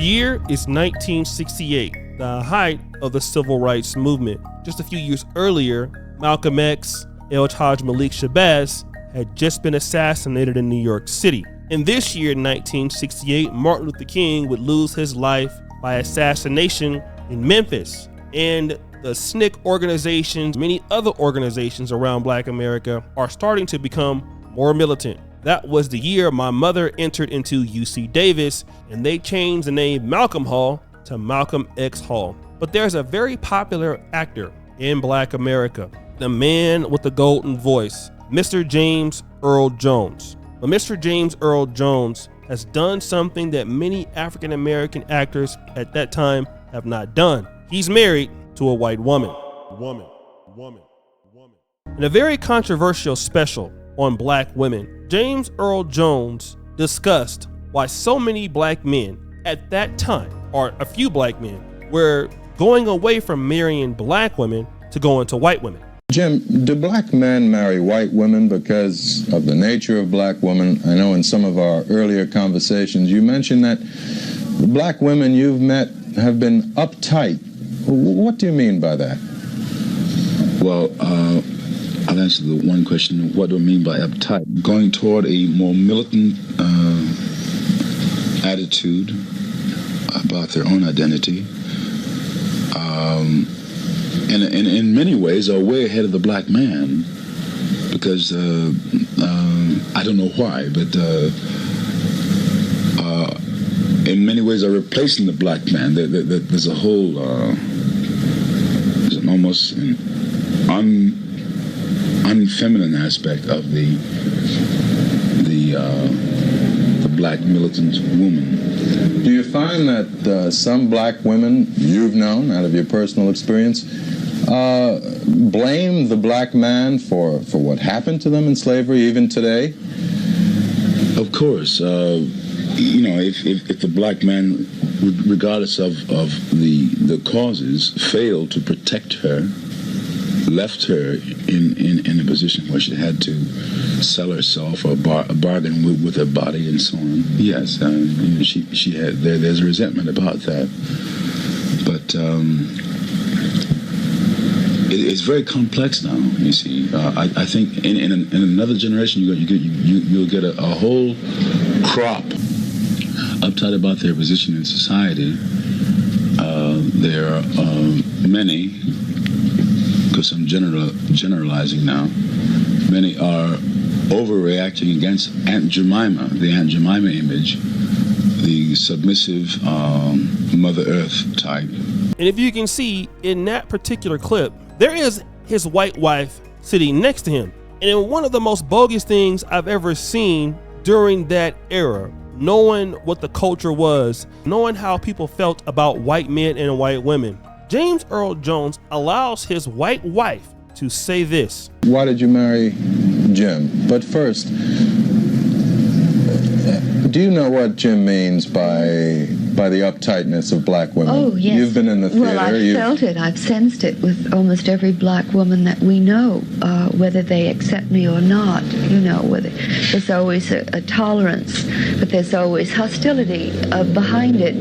year is 1968, the height of the civil rights movement. Just a few years earlier, Malcolm X, Taj Malik Shabazz had just been assassinated in New York City. And this year, 1968, Martin Luther King would lose his life by assassination in Memphis. And the SNCC organizations, many other organizations around Black America are starting to become more militant. That was the year my mother entered into UC Davis, and they changed the name Malcolm Hall to Malcolm X Hall. But there's a very popular actor in Black America, the man with the golden voice, Mr. James Earl Jones. But Mr. James Earl Jones has done something that many African American actors at that time have not done. He's married to a white woman. In a very controversial special on Black women, James Earl Jones discussed why so many Black men at that time, or a few Black men, were going away from marrying Black women to going to white women. Jim, do Black men marry white women because of the nature of Black women? I know in some of our earlier conversations you mentioned that the Black women you've met have been uptight. What do you mean by that? Well, I'll answer the one question, what do I mean by uptight? Going toward a more militant attitude about their own identity. And in many ways are way ahead of the Black man, because I don't know why, but in many ways are replacing the Black man. There's a whole, there's an almost an unfeminine aspect of the Black militant woman. Do you find that some Black women you've known, out of your personal experience, blame the Black man for what happened to them in slavery even today? Of course. You know, if the Black man, regardless of the causes, failed to protect her, left her in a position where she had to sell herself or bargain with her body and so on. Yes, you know, she had there's a resentment about that, but it's very complex now. You see, I think in another generation you'll get a whole crop uptight about their position in society. There are many, because I'm generalizing now, many are overreacting against Aunt Jemima, the Aunt Jemima image, the submissive Mother Earth type. And if you can see in that particular clip, there is his white wife sitting next to him. And in one of the most bogus things I've ever seen during that era, knowing what the culture was, knowing how people felt about white men and white women, James Earl Jones allows his white wife to say this. Why did you marry Jim? But first, do you know what Jim means by the uptightness of Black women? Oh, yes. You've been in the theater. Well, I've felt it. I've sensed it with almost every Black woman that we know, whether they accept me or not. You know, whether there's always a tolerance, but there's always hostility behind it.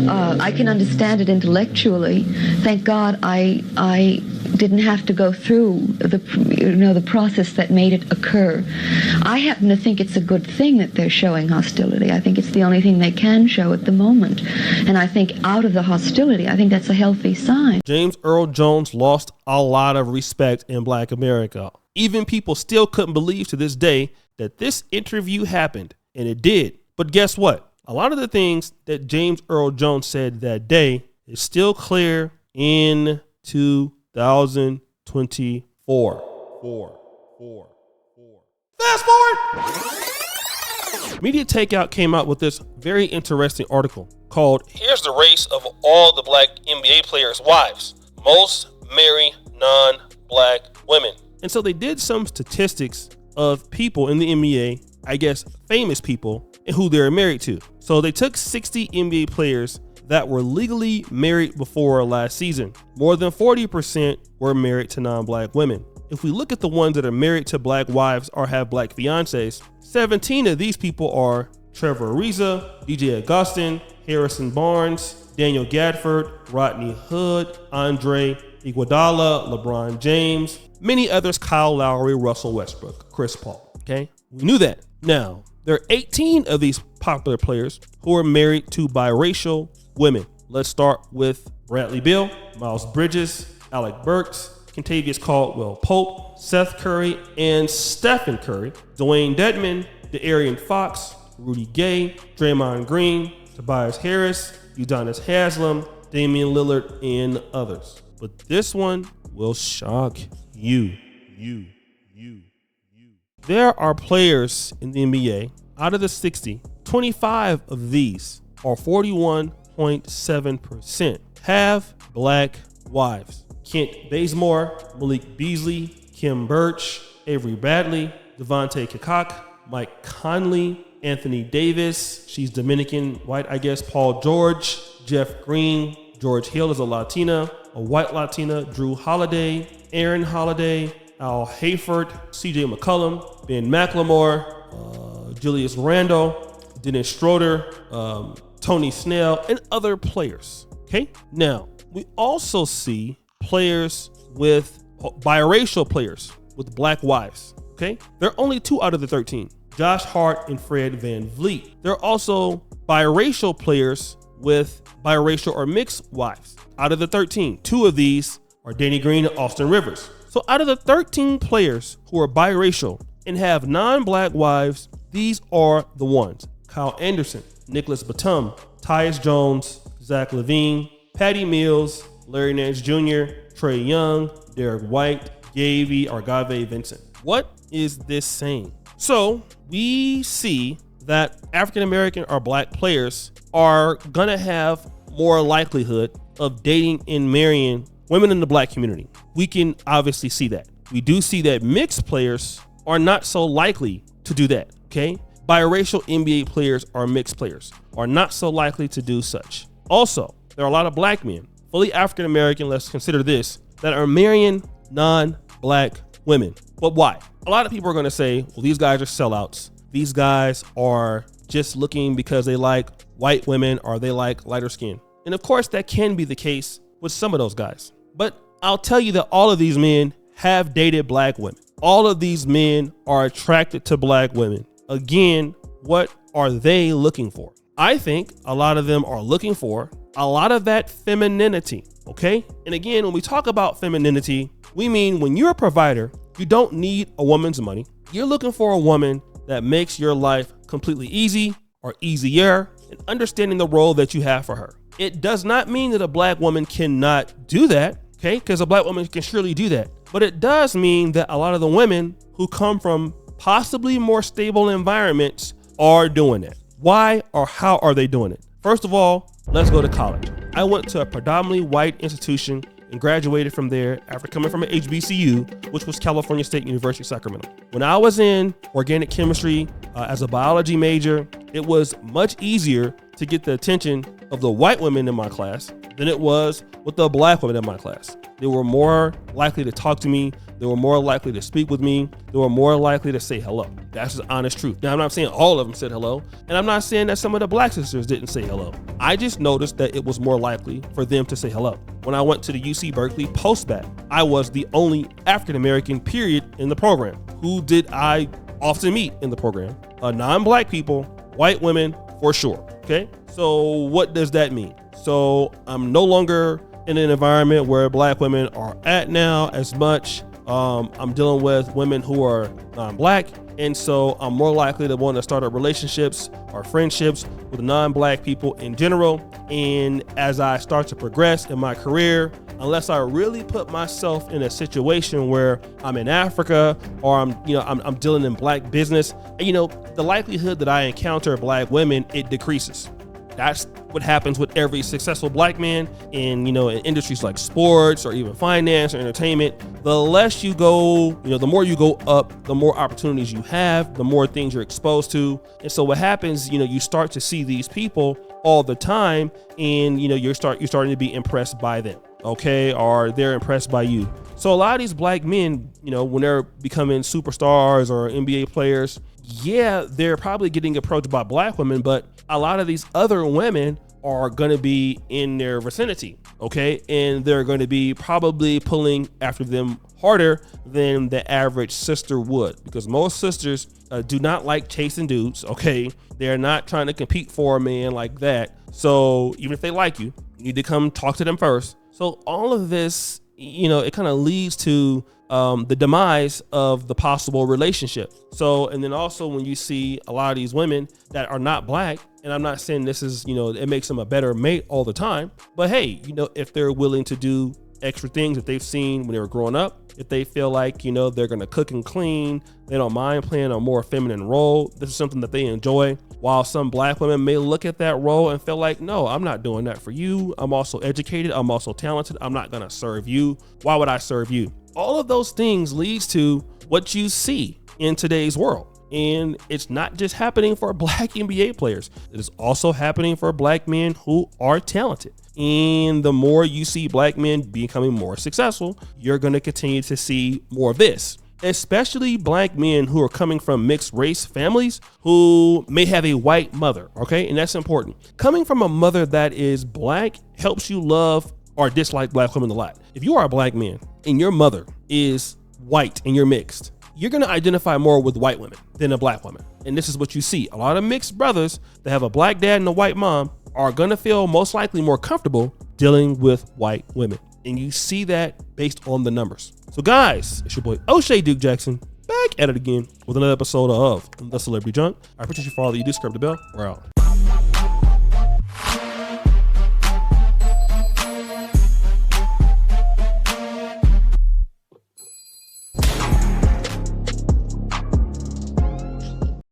I can understand it intellectually. Thank God I didn't have to go through the process that made it occur. I happen to think it's a good thing that they're showing hostility. I think it's the only thing they can show at the moment. And I think out of the hostility, I think that's a healthy sign. James Earl Jones lost a lot of respect in Black America. Even people still couldn't believe to this day that this interview happened, and it did. But guess what? A lot of the things that James Earl Jones said that day is still clear in 2024. Fast forward. Media Takeout came out with this very interesting article called "Here's the Race of All the Black NBA Players' Wives. Most marry non-Black women." And so they did some statistics of people in the NBA, I guess famous people, and who they're married to. So they took 60 NBA players that were legally married before last season. More than 40% were married to non-Black women. If we look at the ones that are married to Black wives or have Black fiancés, 17 of these people are Trevor Ariza, DJ Augustin, Harrison Barnes, Daniel Gadford, Rodney Hood, Andre Iguodala, LeBron James, many others, Kyle Lowry, Russell Westbrook, Chris Paul. Okay, we knew that. Now, there are 18 of these popular players who are married to biracial women. Let's start with Bradley Beal, Miles Bridges, Alec Burks, Kentavious Caldwell Pope, Seth Curry, and Stephen Curry, Dwayne Dedman, De'Aaron Fox, Rudy Gay, Draymond Green, Tobias Harris, Udonis Haslem, Damian Lillard, and others. But this one will shock you. There are players in the NBA, out of the 60, 25 of these, or 41.7%, have black wives. Kent Bazemore, Malik Beasley, Kim Birch, Avery Bradley, Devontae Kikak, Mike Conley, Anthony Davis, she's Dominican, white, I guess, Paul George, Jeff Green, George Hill is a Latina, a white Latina, Drew Holiday, Aaron Holiday, Al Hayford, CJ McCollum, Ben McLemore, Julius Randle, Dennis Schroeder, Tony Snell, and other players. Okay, now we also see players with biracial players with black wives. Okay, there are only 2 out of the 13. Josh Hart and Fred Van Vliet. There are also biracial players with biracial or mixed wives. Out of the 13, 2 of these are Danny Green and Austin Rivers. So out of the 13 players who are biracial and have non-black wives, these are the ones: Kyle Anderson, Nicholas Batum, Tyus Jones, Zach LaVine, Patty Mills, Larry Nance Jr., Trey Young, Derek White, Agave Vincent. What is this saying? So we see that African American or black players are gonna have more likelihood of dating and marrying women in the black community. We can obviously see that. We do see that mixed players are not so likely to do that, okay? Biracial NBA players or mixed players are not so likely to do such. Also, there are a lot of black men, fully African American, let's consider this, that are marrying non-black women. But why? A lot of people are gonna say, well, these guys are sellouts. These guys are just looking because they like white women or they like lighter skin. And of course, that can be the case with some of those guys. But I'll tell you that all of these men have dated black women. All of these men are attracted to black women. Again, what are they looking for? I think a lot of them are looking for a lot of that femininity, okay? And again, when we talk about femininity, we mean when you're a provider, you don't need a woman's money. You're looking for a woman that makes your life completely easy or easier and understanding the role that you have for her. It does not mean that a black woman cannot do that, okay? Because a black woman can surely do that. But it does mean that a lot of the women who come from possibly more stable environments are doing it. Why or how are they doing it? First of all, let's go to college. I went to a predominantly white institution and graduated from there after coming from an HBCU, which was California State University, Sacramento. When I was in organic chemistry as a biology major, it was much easier to get the attention of the white women in my class than it was with the black women in my class. They were more likely to talk to me. They were more likely to speak with me. They were more likely to say hello. That's the honest truth. Now, I'm not saying all of them said hello, and I'm not saying that some of the black sisters didn't say hello. I just noticed that it was more likely for them to say hello. When I went to the UC Berkeley post-bac, I was the only African-American period in the program. Who did I often meet in the program? Non-black people, white women for sure, okay? So what does that mean? So I'm no longer in an environment where black women are at now as much. I'm dealing with women who are non-black, and so I'm more likely to want to start up relationships or friendships with non-black people in general. And as I start to progress in my career, unless I really put myself in a situation where I'm in Africa or I'm dealing in black business, the likelihood that I encounter black women, it decreases. That's what happens with every successful black man in industries like sports or even finance or entertainment. The less you go, the more you go up, the more opportunities you have, the more things you're exposed to. And so what happens, you start to see these people all the time, and you're starting to be impressed by them, okay, or they're impressed by you. So a lot of these black men, when they're becoming superstars or NBA players, yeah, they're probably getting approached by black women, but a lot of these other women are going to be in their vicinity, okay? And they're going to be probably pulling after them harder than the average sister would, because most sisters do not like chasing dudes, okay? They're not trying to compete for a man like that. So even if they like you, you need to come talk to them first. So all of this, you know, it kind of leads to the demise of the possible relationship. So, and then also when you see a lot of these women that are not black, and I'm not saying this is, you know, it makes them a better mate all the time, but hey, you know, if they're willing to do extra things that they've seen when they were growing up, if they feel like, you know, they're going to cook and clean, they don't mind playing a more feminine role, this is something that they enjoy. While some black women may look at that role and feel like, no, I'm not doing that for you. I'm also educated. I'm also talented. I'm not going to serve you. Why would I serve you? All of those things leads to what you see in today's world. And it's not just happening for black NBA players. It is also happening for black men who are talented. And the more you see black men becoming more successful, you're going to continue to see more of this, especially black men who are coming from mixed race families who may have a white mother. Okay. And that's important. Coming from a mother that is black helps you love or dislike black women a lot. If you are a black man and your mother is white and you're mixed, you're going to identify more with white women than a black woman. And this is what you see. A lot of mixed brothers that have a black dad and a white mom are going to feel most likely more comfortable dealing with white women. And you see that based on the numbers. So guys, it's your boy O'Shea Duke Jackson back at it again with another episode of The Celebrity Junk. I appreciate you for all that you do. Subscribe to the bell. We're out.